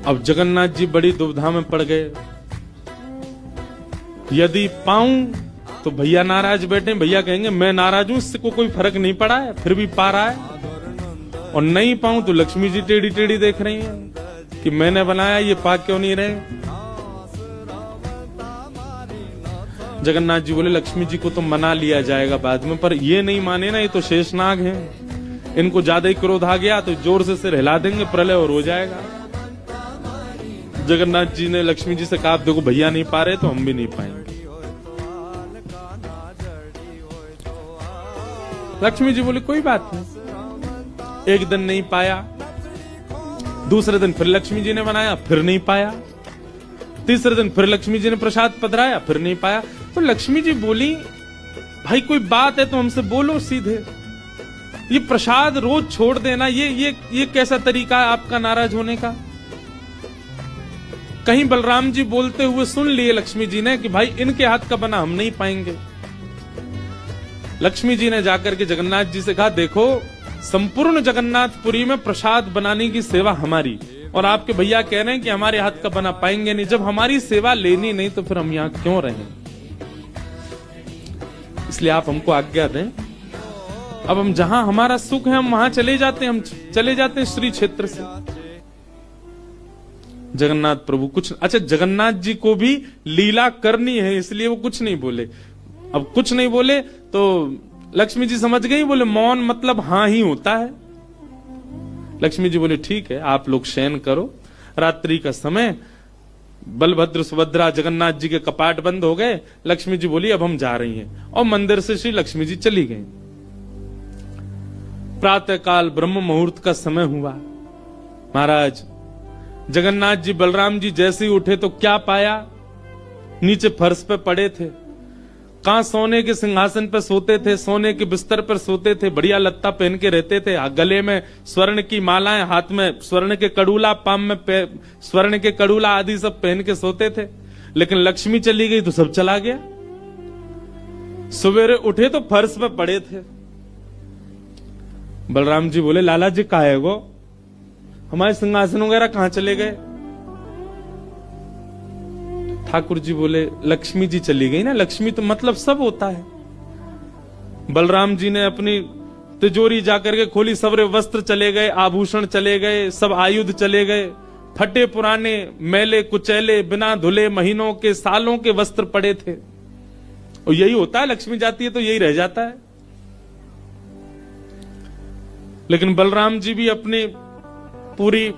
अब जगन्नाथ जी बड़ी दुविधा में पड़ गए। यदि पाऊं तो भैया नाराज बैठे, भैया कहेंगे मैं नाराज हूं, इससे कोई फर्क नहीं पड़ा है, फिर भी पा रहा है। और नहीं पाऊं तो लक्ष्मी जी टेढ़ी टेढ़ी देख रही हैं कि मैंने बनाया, ये पा क्यों नहीं रहे। जगन्नाथ जी बोले लक्ष्मी जी को तो मना लिया जाएगा बाद में, पर ये नहीं माने ना, ये तो शेषनाग हैं, इनको ज्यादा ही क्रोध आ गया तो जोर से सिर हिला देंगे, प्रलय और हो जाएगा। जगन्नाथ जी ने लक्ष्मी जी से कहा देखो भैया नहीं पा रहे तो हम भी नहीं पाएंगे। लक्ष्मी जी बोली कोई बात नहीं। एक दिन नहीं पाया, दूसरे दिन फिर लक्ष्मी जी ने बनाया, फिर नहीं पाया, तीसरे दिन फिर लक्ष्मी जी ने प्रसाद पधराया, फिर नहीं पाया। तो लक्ष्मी जी बोली भाई कोई बात है तो हमसे बोलो सीधे, ये प्रसाद रोज छोड़ देना ये कैसा तरीका है आपका नाराज होने का। कहीं बलराम जी बोलते हुए सुन लिए लक्ष्मी जी ने कि भाई इनके हाथ का बना हम नहीं पाएंगे। लक्ष्मी जी ने जाकर के जगन्नाथ जी से कहा देखो संपूर्ण जगन्नाथपुरी में प्रसाद बनाने की सेवा हमारी, और आपके भैया कह रहे हैं कि हमारे हाथ का बना पाएंगे नहीं। जब हमारी सेवा लेनी नहीं तो फिर हम यहां क्यों रहें, इसलिए आप हमको आज्ञा दें। अब हम जहां हमारा सुख है हम वहां चले जाते हैं, हम चले जाते हैं श्री क्षेत्र से। जगन्नाथ प्रभु कुछ, अच्छा जगन्नाथ जी को भी लीला करनी है इसलिए वो कुछ नहीं बोले। अब कुछ नहीं बोले तो लक्ष्मी जी समझ गई, बोले मौन मतलब हाँ ही होता है। लक्ष्मी जी बोले ठीक है आप लोग शयन करो, रात्रि का समय, बलभद्र सुभद्रा जगन्नाथ जी के कपाट बंद हो गए। लक्ष्मी जी बोली अब हम जा रही हैं, और मंदिर से श्री लक्ष्मी जी चली गई। प्रातः काल ब्रह्म मुहूर्त का समय हुआ। महाराज जगन्नाथ जी बलराम जी जैसे ही उठे तो क्या पाया, नीचे फर्श पे पड़े थे। कहां सोने के सिंहासन पर सोते थे, सोने के बिस्तर पर सोते थे, बढ़िया लत्ता पहन के रहते थे, गले में स्वर्ण की मालाएं, हाथ में स्वर्ण के कड़ूला, पाम में स्वर्ण के कड़ूला आदि सब पहन के सोते थे। लेकिन लक्ष्मी चली गई तो सब चला गया। सवेरे उठे तो फर्श पे पड़े थे। बलराम जी बोले लाला जी कहाँ है गो, हमारे सिंहासन वगैरह कहां चले गए। ठाकुर जी बोले लक्ष्मी जी चली गई ना, लक्ष्मी तो मतलब सब होता है। बलराम जी ने अपनी तिजोरी जाकर के खोली, सबरे वस्त्र चले गए, आभूषण चले गए, सब आयुध चले गए, फटे पुराने मैले कुचैले बिना धुले महीनों के सालों के वस्त्र पड़े थे। और यही होता है, लक्ष्मी जाती है तो यही रह जाता है। लेकिन बलराम जी भी अपनी पूरी